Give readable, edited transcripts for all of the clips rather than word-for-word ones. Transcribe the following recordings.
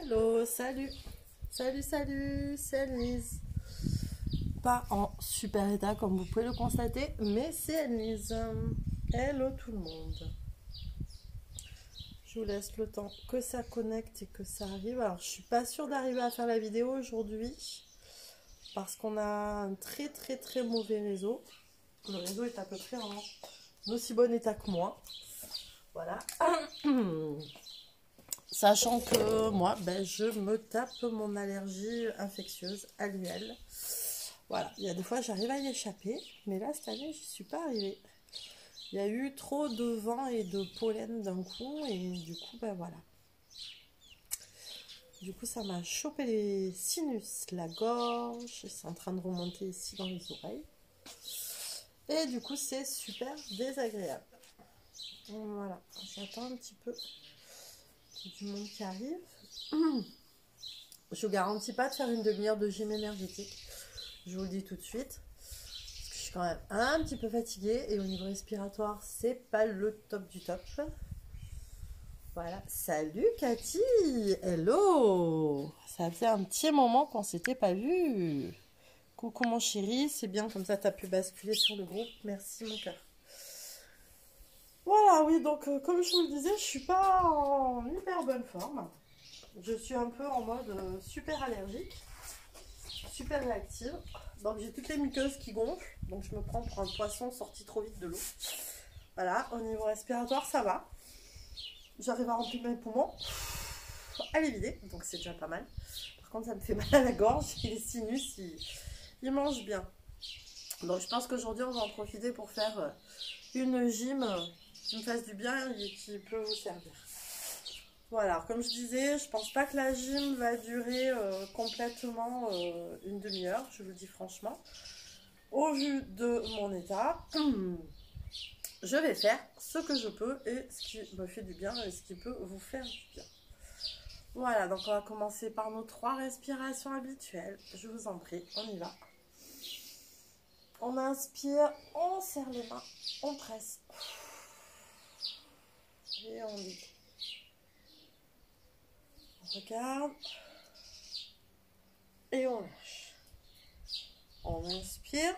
Hello, salut, salut, c'est Annelise. Pas en super état comme vous pouvez le constater, mais c'est Annelise. Hello tout le monde. Je vous laisse le temps que ça connecte et que ça arrive. Alors je suis pas sûre d'arriver à faire la vidéo aujourd'hui parce qu'on a un très mauvais réseau. Le réseau est à peu près en aussi bon état que moi. Voilà. Sachant que moi, je me tape mon allergie infectieuse annuelle. Voilà, il y a des fois j'arrive à y échapper, mais là cette année j'y suis pas arrivée. Il y a eu trop de vent et de pollen d'un coup, et du coup, voilà. Du coup, ça m'a chopé les sinus, la gorge, c'est en train de remonter ici dans les oreilles. Et du coup, c'est super désagréable. Voilà, j'attends un petit peu. Du monde qui arrive. Je vous garantis pas de faire une demi-heure de gym énergétique. Je vous le dis tout de suite. Parce que je suis quand même un petit peu fatiguée. Et au niveau respiratoire, c'est pas le top du top. Voilà. Salut Cathy. Hello. Ça fait un petit moment qu'on s'était pas vu. Coucou mon chéri. C'est bien comme ça tu as pu basculer sur le groupe. Merci mon cœur. Voilà, oui, donc comme je vous le disais, je suis pas en hyper bonne forme. Je suis un peu en mode super allergique, super réactive. Donc j'ai toutes les muqueuses qui gonflent. Donc je me prends pour un poisson sorti trop vite de l'eau. Voilà, au niveau respiratoire, ça va. J'arrive à remplir mes poumons, à les vider, donc c'est déjà pas mal. Par contre, ça me fait mal à la gorge et les sinus, ils mangent bien. Donc je pense qu'aujourd'hui, on va en profiter pour faire une gym qui me fasse du bien et qui peut vous servir. Voilà, alors comme je disais, je pense pas que la gym va durer complètement une demi-heure, je vous le dis franchement. Au vu de mon état, je vais faire ce que je peux et ce qui me fait du bien et ce qui peut vous faire du bien. Voilà, donc on va commencer par nos 3 respirations habituelles. Je vous en prie, on y va. On inspire, on serre les mains, on presse. Et on dit. On regarde. Et on lâche. On inspire.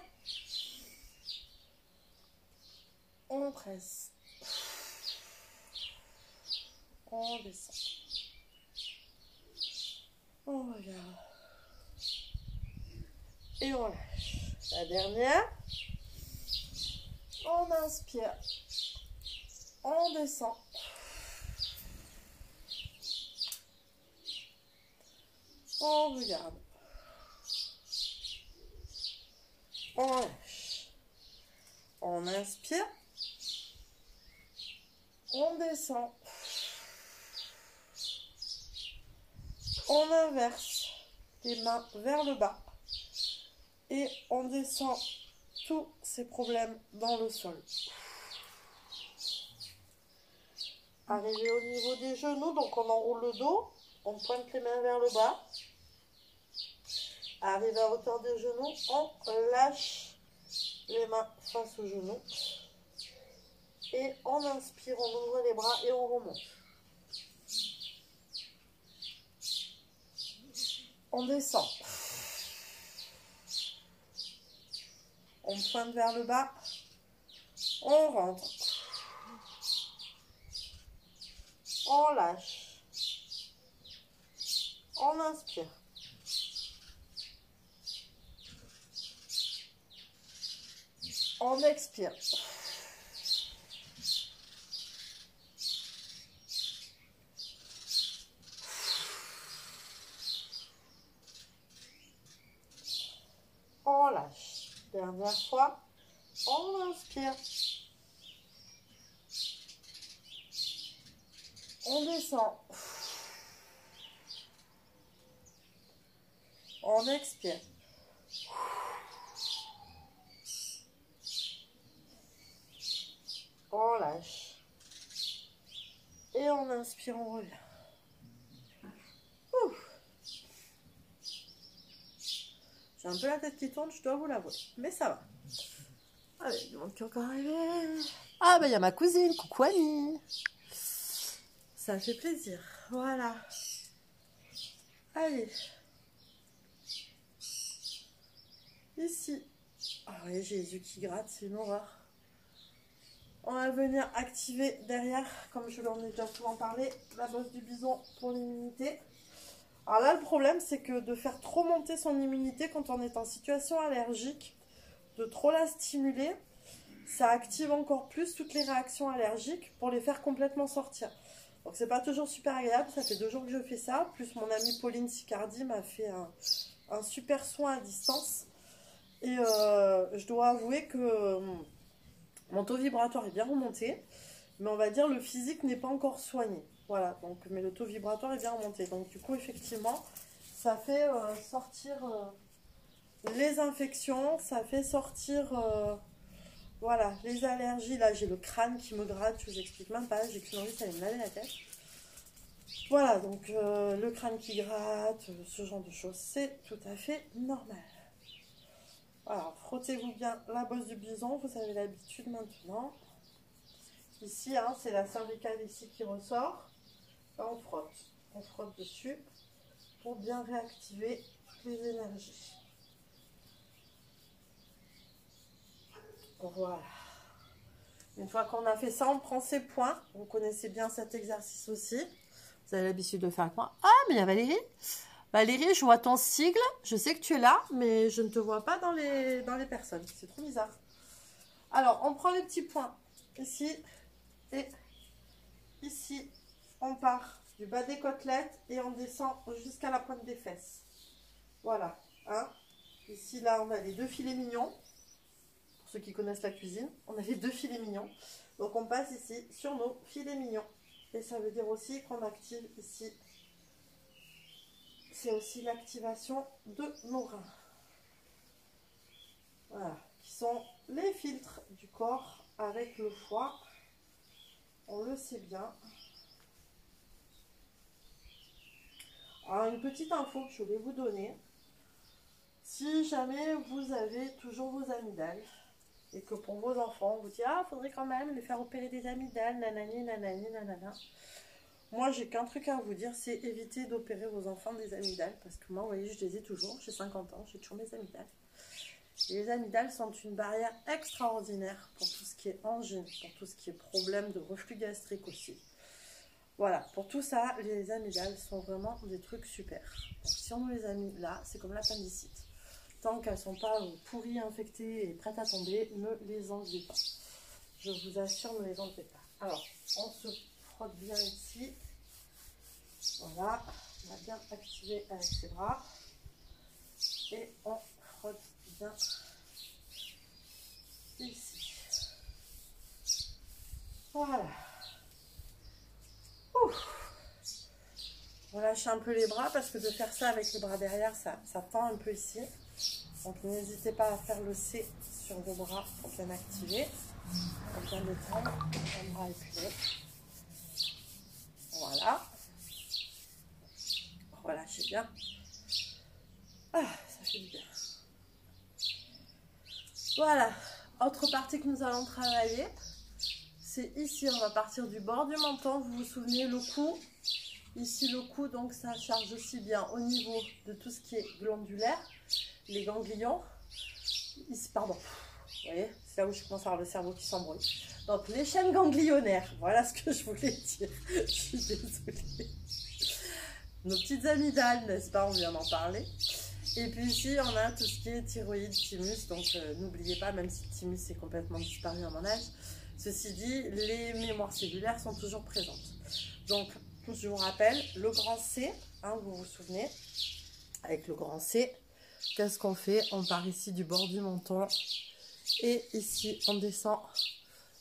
On presse. On descend. On regarde. Et on lâche. La dernière. On inspire. On descend. On regarde. On lâche. On inspire. On descend. On inverse les mains vers le bas. Et on descend tous ces problèmes dans le sol. Arrivé au niveau des genoux, donc on enroule le dos. On pointe les mains vers le bas. Arrivé à hauteur des genoux, on lâche les mains face aux genoux. Et on inspire, on ouvre les bras et on remonte. On descend. On pointe vers le bas. On rentre. On lâche. On inspire. On expire. On lâche. Dernière fois. On inspire. On descend. On expire. On lâche. Et on inspire, on revient. J'ai un peu la tête qui tourne, je dois vous l'avouer. Mais ça va. Allez, il y a du monde qui est encore arrivé. Ah, il y a ma cousine. Coucou Annie. Ça fait plaisir. Voilà. Allez. Ici. Ah oui, j'ai les yeux qui grattent, c'est une horreur. On va venir activer derrière, comme je l'en ai déjà souvent parlé, la bosse du bison pour l'immunité. Alors là, le problème, c'est que de faire trop monter son immunité quand on est en situation allergique, de trop la stimuler, ça active encore plus toutes les réactions allergiques pour les faire complètement sortir. Donc c'est pas toujours super agréable, ça fait 2 jours que je fais ça, plus mon amie Pauline Sicardi m'a fait un super soin à distance. Et je dois avouer que mon taux vibratoire est bien remonté, mais on va dire le physique n'est pas encore soigné. Voilà, donc, mais le taux vibratoire est bien remonté. Donc du coup, effectivement, ça fait sortir les infections, ça fait sortir voilà, les allergies. Là, j'ai le crâne qui me gratte, je vous explique même pas, j'ai qu'une envie, ça allait me laver la tête. Voilà, donc le crâne qui gratte, ce genre de choses, c'est tout à fait normal. Alors, frottez-vous bien la bosse du bison, vous avez l'habitude maintenant. Ici, hein, c'est la cervicale ici qui ressort. Là, on frotte dessus pour bien réactiver les énergies. Voilà. Une fois qu'on a fait ça, on prend ses points. Vous connaissez bien cet exercice aussi. Vous avez l'habitude de le faire avec moi. Ah, mais il y a Valérie. Valérie, je vois ton sigle, je sais que tu es là, mais je ne te vois pas dans les personnes. C'est trop bizarre. Alors, on prend les petits points ici et ici. On part du bas des côtelettes et on descend jusqu'à la pointe des fesses. Voilà. Hein. Ici, là, on a les 2 filets mignons. Pour ceux qui connaissent la cuisine, on a les 2 filets mignons. Donc, on passe ici sur nos filets mignons. Et ça veut dire aussi qu'on active ici. C'est aussi l'activation de nos reins. Voilà, qui sont les filtres du corps avec le foie. On le sait bien. Alors, une petite info que je vais vous donner. Si jamais vous avez toujours vos amygdales et que pour vos enfants, vous dites « Ah, il faudrait quand même les faire opérer des amygdales, nanani, nanani, nanana ». Moi, j'ai qu'un truc à vous dire, c'est éviter d'opérer vos enfants des amygdales. Parce que moi, vous voyez, je les ai toujours. J'ai 50 ans, j'ai toujours mes amygdales. Et les amygdales sont une barrière extraordinaire pour tout ce qui est angine, pour tout ce qui est problème de reflux gastrique aussi. Voilà, pour tout ça, les amygdales sont vraiment des trucs super. Donc, si on les a mis là, c'est comme l'appendicite. Tant qu'elles ne sont pas pourries, infectées et prêtes à tomber, ne les enlevez pas. Je vous assure, ne les enlevez pas. Alors, on se frotte bien ici. Voilà, on va bien activer avec ses bras. Et on frotte bien ici. Voilà. Ouf. On lâche un peu les bras parce que de faire ça avec les bras derrière, ça tend un peu ici. Donc n'hésitez pas à faire le C sur vos bras pour bien activer, pour bien détendre, un bras épilé. Voilà. Relâchez bien. Ah, ça fait du bien. Voilà. Autre partie que nous allons travailler, c'est ici. On va partir du bord du menton. Vous vous souvenez, le cou. Ici, le cou, donc ça charge aussi bien au niveau de tout ce qui est glandulaire, les ganglions. Ici, pardon. Vous voyez, c'est là où je commence à avoir le cerveau qui s'embrouille. Donc, les chaînes ganglionnaires. Voilà ce que je voulais dire. Je suis désolée. Nos petites amygdales, n'est-ce pas? On vient d'en parler. Et puis ici, on a tout ce qui est thyroïde, thymus. Donc, n'oubliez pas, même si le thymus est complètement disparu à mon âge, ceci dit, les mémoires cellulaires sont toujours présentes. Donc, je vous rappelle, le grand C, hein, vous vous souvenez, avec le grand C, qu'est-ce qu'on fait? On part ici du bord du menton et ici, on descend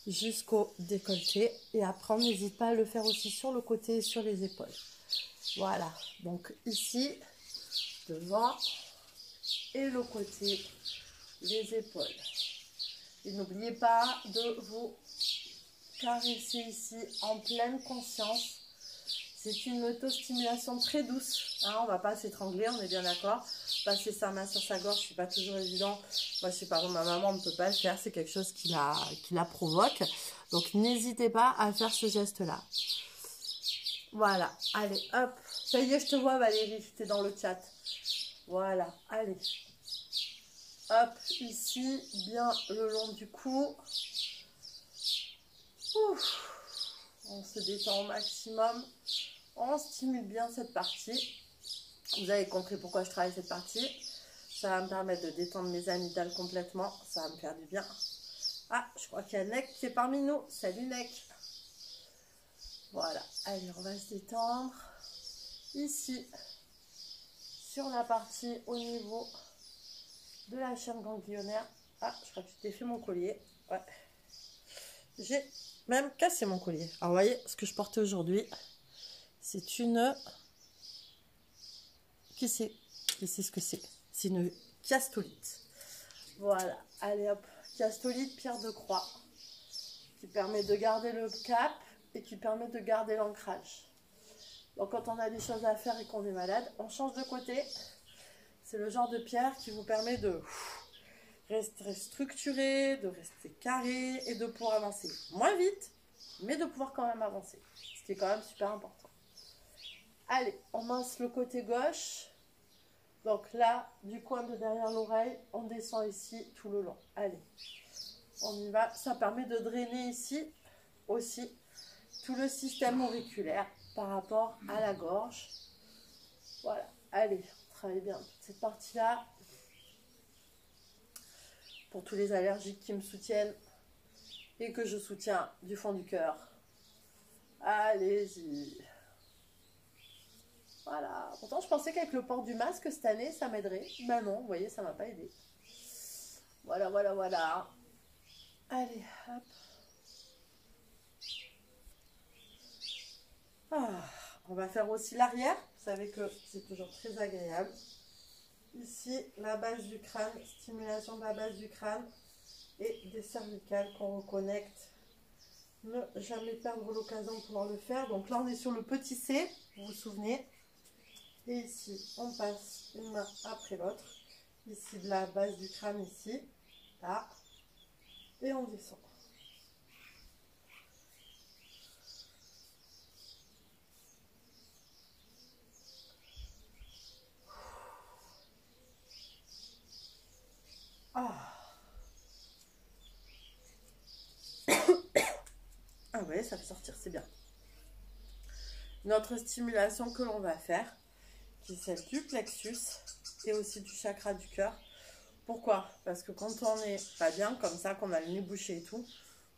jusqu'au décolleté. Et après, on n'hésite pas à le faire aussi sur le côté et sur les épaules. Voilà, donc ici, devant et le côté, les épaules. Et n'oubliez pas de vous caresser ici en pleine conscience. C'est une autostimulation très douce, hein, on ne va pas s'étrangler, on est bien d'accord. Passer sa main sur sa gorge, c'est pas toujours évident. Moi, je sais pas, ma maman ne peut pas le faire, c'est quelque chose qui la provoque. Donc, n'hésitez pas à faire ce geste-là. Voilà, allez, hop. Ça y est, je te vois Valérie, t'es dans le chat. Voilà, allez. Hop, ici, bien le long du cou. Ouf. On se détend au maximum. On stimule bien cette partie. Vous avez compris pourquoi je travaille cette partie. Ça va me permettre de détendre mes amygdales complètement. Ça va me faire du bien. Ah, je crois qu'il y a Nek qui est parmi nous. Salut Nek. Voilà, allez, on va se détendre. Ici, sur la partie au niveau de la chaîne ganglionnaire. Ah, je crois que tu t'es fait mon collier. Ouais. J'ai même cassé mon collier. Alors, vous voyez, ce que je portais aujourd'hui, c'est une... Qui sait ce que c'est? C'est une chiastolite. Voilà, allez hop. Chiastolite, pierre de croix, qui permet de garder le cap et qui permet de garder l'ancrage. Donc, quand on a des choses à faire et qu'on est malade, on change de côté. C'est le genre de pierre qui vous permet de rester structuré, de rester carré et de pouvoir avancer moins vite, mais de pouvoir quand même avancer. Ce qui est quand même super important. Allez, on mince le côté gauche. Donc là, du coin de derrière l'oreille, on descend ici tout le long. Allez, on y va. Ça permet de drainer ici aussi tout le système auriculaire par rapport à la gorge. Voilà, allez, on travaille bien toute cette partie-là. Pour tous les allergiques qui me soutiennent et que je soutiens du fond du cœur. Allez-y. Voilà. Pourtant, je pensais qu'avec le port du masque cette année, ça m'aiderait. Ben non, vous voyez, ça m'a pas aidé. Voilà, voilà, voilà. Allez, hop. Ah, on va faire aussi l'arrière. Vous savez que c'est toujours très agréable. Ici, la base du crâne, stimulation de la base du crâne et des cervicales qu'on reconnecte. Ne jamais perdre l'occasion de pouvoir le faire. Donc là, on est sur le petit C, vous vous souvenez. Et ici, on passe une main après l'autre. Ici, de la base du crâne, ici, là. Et on descend. Ah. Ah ouais, ça fait sortir, c'est bien. Notre stimulation que l'on va faire, qui est celle du plexus et aussi du chakra du cœur. Pourquoi? Parce que quand on n'est pas bien, comme ça, qu'on a le nez bouché et tout,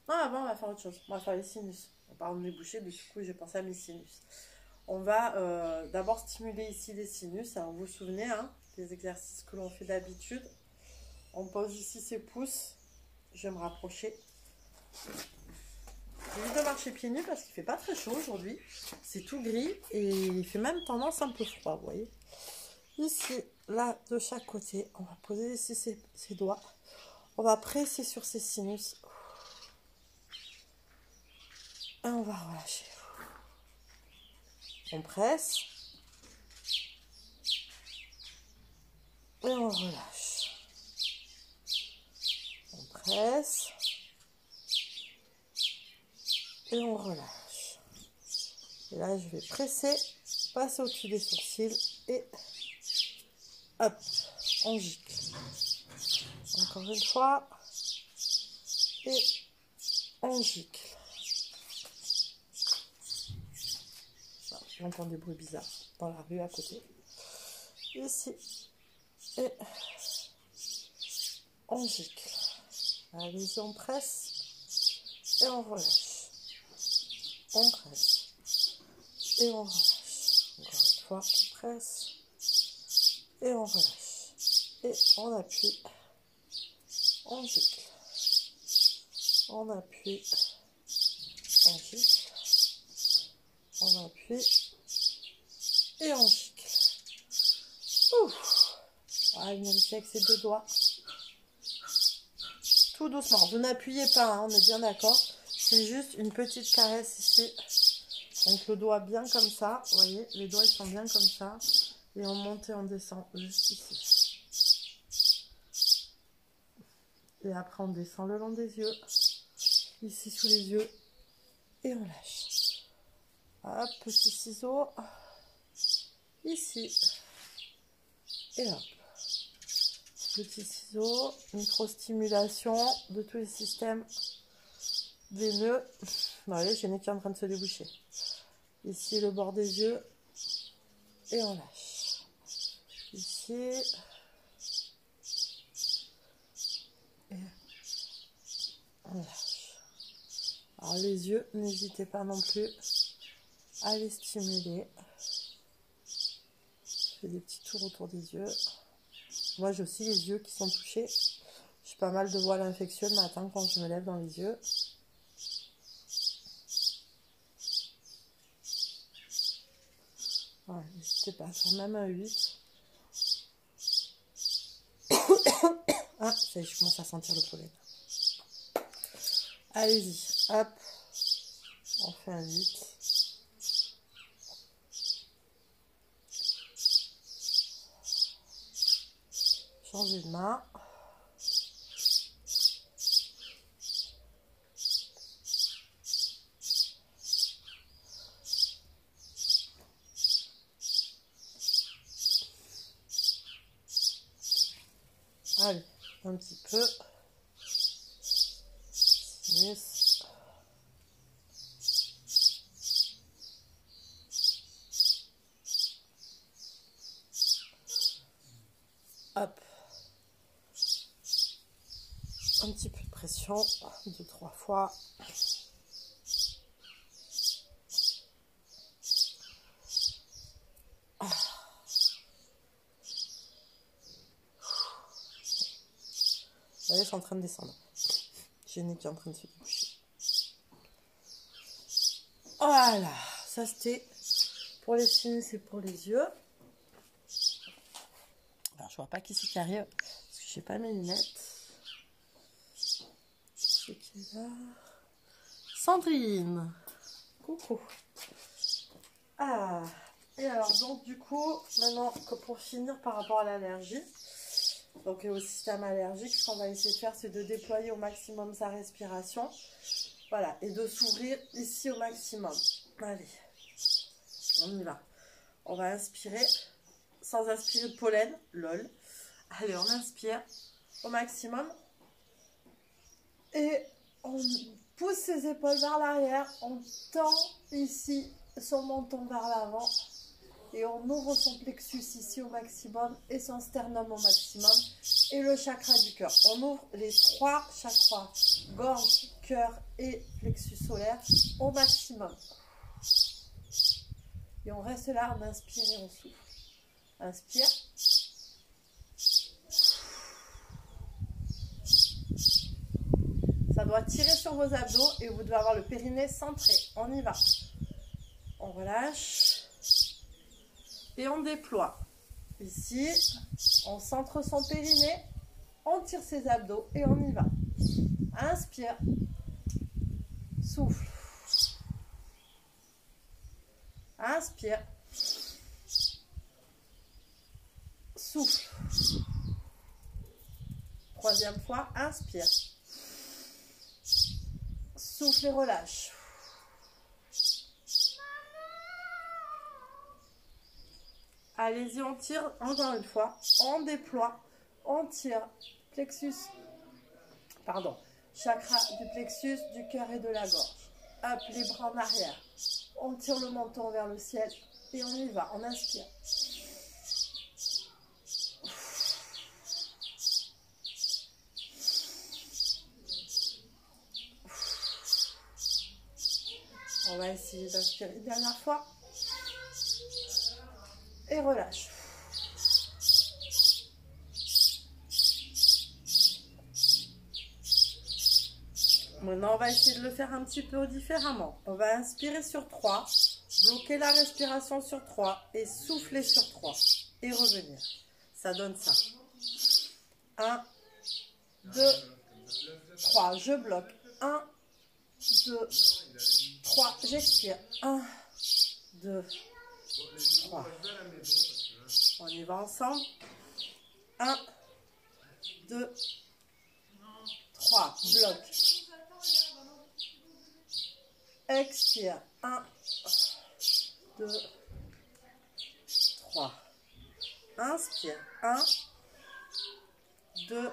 bon, on va faire autre chose. On va faire les sinus. On parle de nez bouché, du coup, j'ai pensé à mes sinus. On va d'abord stimuler ici les sinus. Alors, vous vous souvenez, hein, des exercices que l'on fait d'habitude. On pose ici ses pouces. Je vais me rapprocher. J'évite de marcher pieds nus parce qu'il ne fait pas très chaud aujourd'hui. C'est tout gris et il fait même tendance un peu froid, vous voyez. Ici, là, de chaque côté, on va poser ici ses doigts. On va presser sur ses sinus. Et on va relâcher. On presse. Et on relâche. On presse. Et on relâche. Et là, je vais presser, passer au-dessus des sourcils et hop, on gicle. Encore une fois. Et on gicle. J'entends des bruits bizarres dans la rue à côté. Ici. Et on gicle. Allez-y, on presse. Et on relâche. On presse. Et on relâche. Encore une fois, on presse. Et on relâche. Et on appuie. On gicle. On appuie. On gicle. On appuie. Et on gicle. Ouf. Ah, il me fait avec ses deux doigts. Tout doucement. Vous n'appuyez pas, hein, on est bien d'accord. C'est juste une petite caresse ici. Donc le doigt bien comme ça. Vous voyez, les doigts ils sont bien comme ça. Et on monte et on descend juste ici. Et après on descend le long des yeux. Ici sous les yeux. Et on lâche. Hop, petit ciseau. Ici. Et hop. Petit ciseau. Micro-stimulation de tous les systèmes veineux. Voilà, j'ai le nez qui est en train de se déboucher. Ici, le bord des yeux. Et on lâche. Ici. Et on lâche. Alors les yeux, n'hésitez pas non plus à les stimuler. Je fais des petits tours autour des yeux. Moi j'ai aussi les yeux qui sont touchés. J'ai pas mal de voiles infectieux le matin quand je me lève dans les yeux. Voilà, n'hésitez pas à faire même un 8. Ah, ça y est, je commence à sentir le pollen. Allez-y, hop. On fait un 8. Changer de main. Allez, un petit peu. 6. Hop. Un petit peu de pression. 2-3 fois. Vous voyez, je suis en train de descendre. J'ai le nez qui est en train de se déboucher. Voilà, ça c'était pour les sinus et pour les yeux. Alors je vois pas qui c'est qui arrive parce que j'ai pas mes lunettes. C'est qui est là? Sandrine. Coucou. Ah, et alors donc du coup, maintenant pour finir par rapport à l'allergie, donc au système allergique, ce qu'on va essayer de faire, c'est de déployer au maximum sa respiration. Voilà, et de s'ouvrir ici au maximum. Allez, on y va. On va inspirer, sans aspirer de pollen, lol. Allez, on inspire au maximum. Et on pousse ses épaules vers l'arrière. On tend ici son menton vers l'avant. Et on ouvre son plexus ici au maximum et son sternum au maximum. Et le chakra du cœur. On ouvre les 3 chakras, gorge, cœur et plexus solaire au maximum. Et on reste là, on inspire et on souffle. Inspire. Ça doit tirer sur vos abdos et vous devez avoir le périnée centré. On y va. On relâche. Et on déploie. Ici, on centre son périnée. On tire ses abdos et on y va. Inspire. Souffle. Inspire. Souffle. 3e fois, inspire. Souffle et relâche. Allez-y, on tire encore une fois. On déploie. On tire. Plexus. Pardon. Chakra du plexus, du cœur et de la gorge. Hop, les bras en arrière. On tire le menton vers le ciel. Et on y va. On inspire. On va essayer d'inspirer une dernière fois. Et relâche. Maintenant, on va essayer de le faire un petit peu différemment. On va inspirer sur 3, bloquer la respiration sur 3 et souffler sur 3 et revenir. Ça donne ça. 1, 2, 3. Je bloque. 1, 2, 3. J'expire. 1, 2, 3. On y va ensemble. 1, 2, 3. Bloc. Expire. 1, 2, 3. Inspire. 1, 2,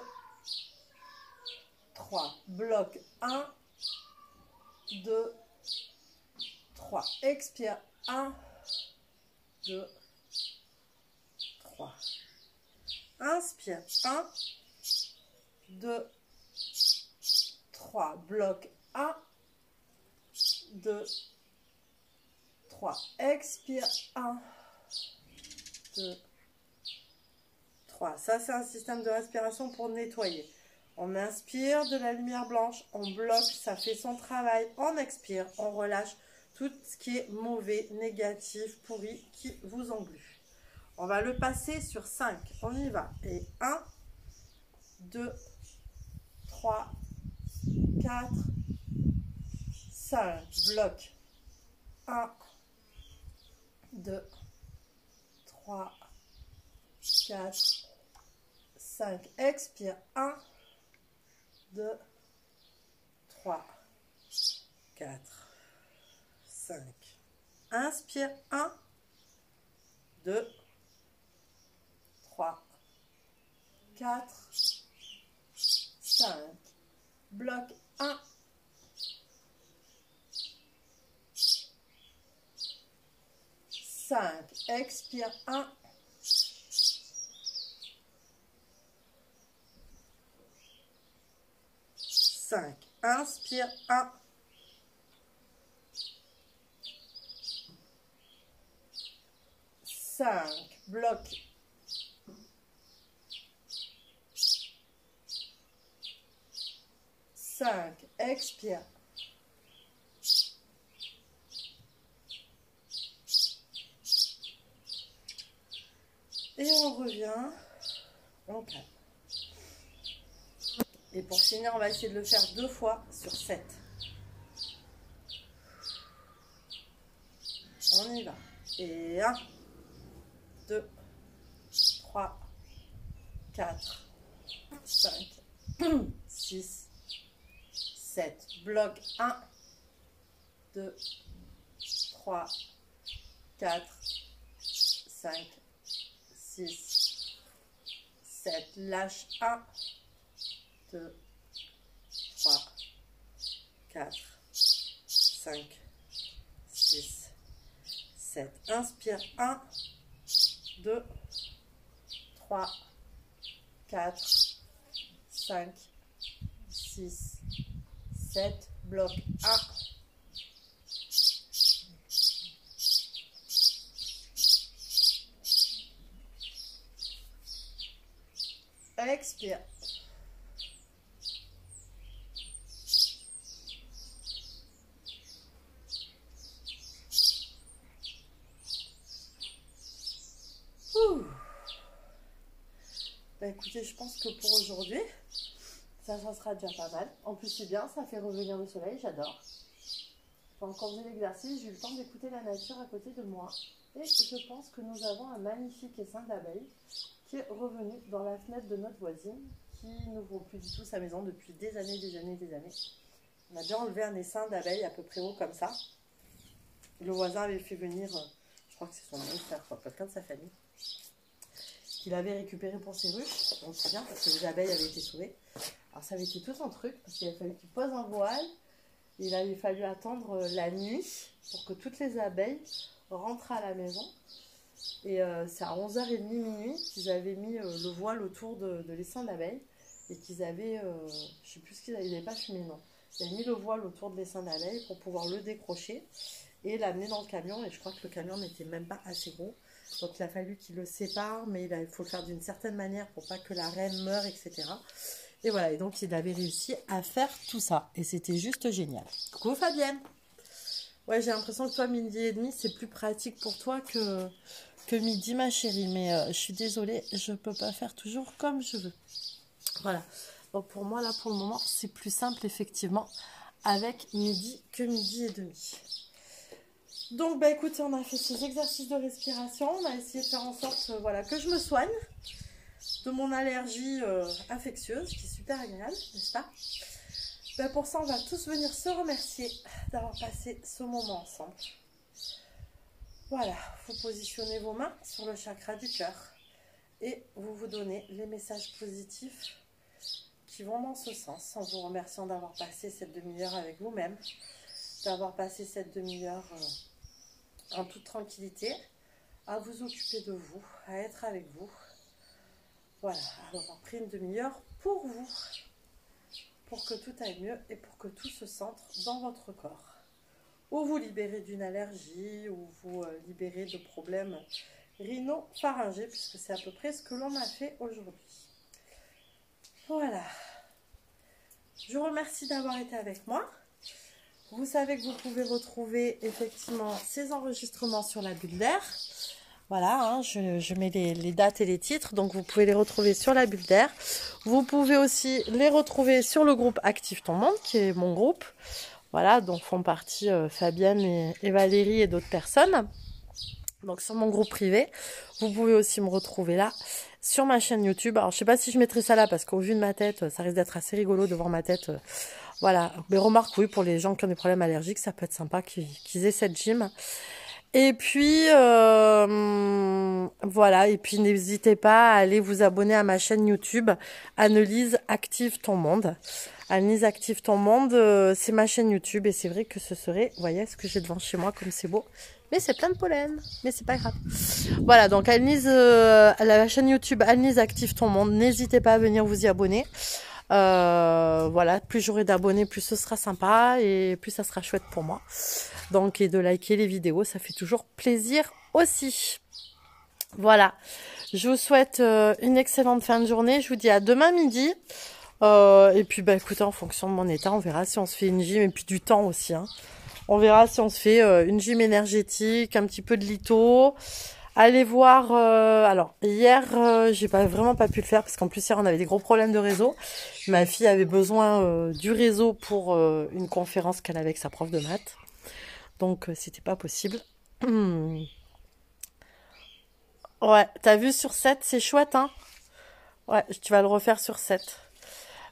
3. Bloc. 1, 2, 3. Expire. 1, 2, 3. Inspire. 1, 2, 3. Bloc. 1, 2, 3. Expire. 1, 2, 3. Ça, c'est un système de respiration pour nettoyer. On inspire de la lumière blanche, on bloque, ça fait son travail. On expire, on relâche tout ce qui est mauvais, négatif, pourri, qui vous engluent. On va le passer sur 5. On y va. Et 1, 2, 3, 4, 5. Bloc. 1, 2, 3, 4, 5. Expire. 1, 2, 3, 4, 5. Inspire. 1, 2, 3, 4, 5. Bloc. 1, 5. Expire. 1, 5. Inspire. 1, 5. Bloc. 5. Expire. Et on revient. On calme. Et pour finir, on va essayer de le faire 2 fois sur 7. On y va. Et 1, 2, 3, 4, 5, 6, 7. Bloc. 1, 2, 3, 4, 5, 6, 7. Lâche. 1, 2, 3, 4, 5, 6, 7. Inspire. 1, 2, 3, 4, 5, 6, 7. Bloc. 1, 2. Expire. Bah écoutez, je pense que pour aujourd'hui, ça sera déjà pas mal. En plus, c'est bien, ça fait revenir le soleil, j'adore. J'ai encore fait l'exercice, j'ai eu le temps d'écouter la nature à côté de moi. Et je pense que nous avons un magnifique essaim d'abeilles qui est revenu dans la fenêtre de notre voisine, qui n'ouvre plus du tout sa maison depuis des années, des années, des années. On a déjà enlevé un essaim d'abeilles à peu près haut comme ça. Le voisin avait fait venir, je crois que c'est son frère, quelqu'un de sa famille, qu'il avait récupéré pour ses ruches. Donc c'est bien parce que les abeilles avaient été sauvées. Alors ça avait été tout un truc parce qu'il a fallu qu'il pose un voile. Il avait fallu attendre la nuit pour que toutes les abeilles rentrent à la maison. Et c'est à 11h30 minuit qu'ils avaient mis le voile autour de l'essaim d'abeilles. Et qu'ils avaient, je sais plus ce qu'ils avaient, ils n'avaient pas fumé, non. Ils avaient mis le voile autour de l'essaim d'abeilles pour pouvoir le décrocher et l'amener dans le camion. Et je crois que le camion n'était même pas assez gros. Donc il a fallu qu'il le sépare, mais il faut le faire d'une certaine manière pour pas que la reine meure, etc. Et voilà, et donc il avait réussi à faire tout ça. Et c'était juste génial. Coucou Fabienne. Ouais, j'ai l'impression que toi, 12h30, c'est plus pratique pour toi que midi, ma chérie. Mais je suis désolée, je peux pas faire toujours comme je veux. Voilà. Donc pour moi, là, pour le moment, c'est plus simple, effectivement, avec midi que midi et demi. Donc, bah écoutez, on a fait ces exercices de respiration. On a essayé de faire en sorte voilà, que je me soigne de mon allergie infectieuse, qui est super agréable, n'est-ce pas? Bah, pour ça, on va tous venir se remercier d'avoir passé ce moment ensemble. Voilà, vous positionnez vos mains sur le chakra du cœur et vous vous donnez les messages positifs qui vont dans ce sens, en vous remerciant d'avoir passé cette demi-heure avec vous-même, d'avoir passé cette demi-heure en toute tranquillité, à vous occuper de vous, à être avec vous. Voilà, à avoir pris une demi-heure pour vous, pour que tout aille mieux et pour que tout se centre dans votre corps. Ou vous libérez d'une allergie, ou vous libérez de problèmes rhino-pharyngés, puisque c'est à peu près ce que l'on a fait aujourd'hui. Voilà. Je vous remercie d'avoir été avec moi. Vous savez que vous pouvez retrouver effectivement ces enregistrements sur la bulle d'air. Voilà, hein, je mets les dates et les titres, donc vous pouvez les retrouver sur la bulle d'air. Vous pouvez aussi les retrouver sur le groupe Active ton monde, qui est mon groupe. Voilà, dont font partie Fabienne et Valérie et d'autres personnes. Donc sur mon groupe privé, vous pouvez aussi me retrouver là, sur ma chaîne YouTube. Alors je sais pas si je mettrai ça là, parce qu'au vu de ma tête, ça risque d'être assez rigolo de voir ma tête. Voilà, mais remarque, oui, pour les gens qui ont des problèmes allergiques, ça peut être sympa qu'ils aient cette gym. Et puis, voilà, et puis n'hésitez pas à aller vous abonner à ma chaîne YouTube, Annelise Active ton monde. Annelise Active ton monde, c'est ma chaîne YouTube et c'est vrai que ce serait, vous voyez ce que j'ai devant chez moi, comme c'est beau. Mais c'est plein de pollen, mais c'est pas grave. Voilà, donc Annelise, la chaîne YouTube Annelise Active ton monde, n'hésitez pas à venir vous y abonner. Voilà, plus j'aurai d'abonnés, plus ce sera sympa et plus ça sera chouette pour moi. Donc, et de liker les vidéos, ça fait toujours plaisir aussi. Voilà, je vous souhaite une excellente fin de journée. Je vous dis à demain midi. Et puis, bah, écoutez, en fonction de mon état, on verra si on se fait une gym et puis du temps aussi. Hein. On verra si on se fait une gym énergétique, un petit peu de litho. Allez voir, alors hier j'ai vraiment pas pu le faire parce qu'en plus hier on avait des gros problèmes de réseau. Ma fille avait besoin du réseau pour une conférence qu'elle avait avec sa prof de maths. Donc c'était pas possible. Ouais, t'as vu sur 7, c'est chouette hein. Ouais, tu vas le refaire sur 7.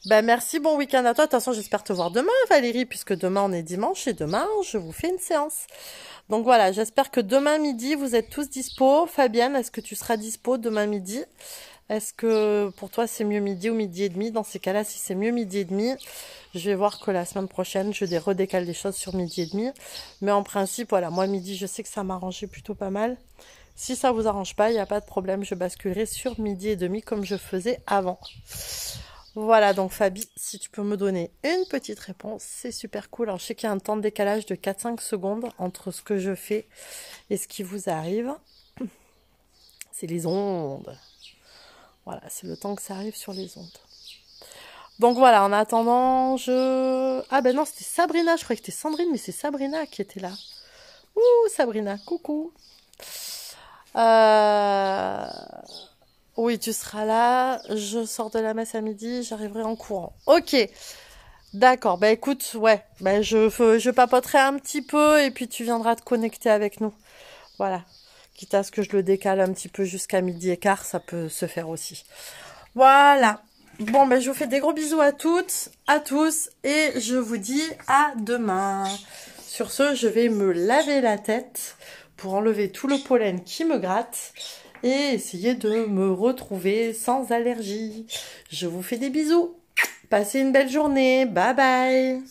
Ben merci, bon week-end à toi. De toute façon, j'espère te voir demain, Valérie, puisque demain on est dimanche et demain je vous fais une séance. Donc voilà, j'espère que demain midi vous êtes tous dispo. Fabienne, est-ce que tu seras dispo demain midi? Est-ce que pour toi c'est mieux midi ou midi et demi? Dans ces cas-là, si c'est mieux midi et demi, je vais voir que la semaine prochaine je redécale les choses sur midi et demi. Mais en principe, voilà, moi midi, je sais que ça m'arrangeait plutôt pas mal. Si ça vous arrange pas, il n'y a pas de problème, je basculerai sur midi et demi comme je faisais avant. Voilà, donc Fabi, si tu peux me donner une petite réponse, c'est super cool. Alors, je sais qu'il y a un temps de décalage de 4-5 secondes entre ce que je fais et ce qui vous arrive. C'est les ondes. Voilà, c'est le temps que ça arrive sur les ondes. Donc voilà, en attendant, ah ben non, c'était Sabrina, je croyais que c'était Sandrine, mais c'est Sabrina qui était là. Ouh, Sabrina, coucou. Oui, tu seras là. Je sors de la messe à midi. J'arriverai en courant. Ok. D'accord. Bah écoute, ouais. Bah je papoterai un petit peu et puis tu viendras te connecter avec nous. Voilà. Quitte à ce que je le décale un petit peu jusqu'à midi et quart, ça peut se faire aussi. Voilà. Bon, ben je vous fais des gros bisous à toutes, à tous et je vous dis à demain. Sur ce, je vais me laver la tête pour enlever tout le pollen qui me gratte et essayer de me retrouver sans allergie. Je vous fais des bisous. Passez une belle journée. Bye bye.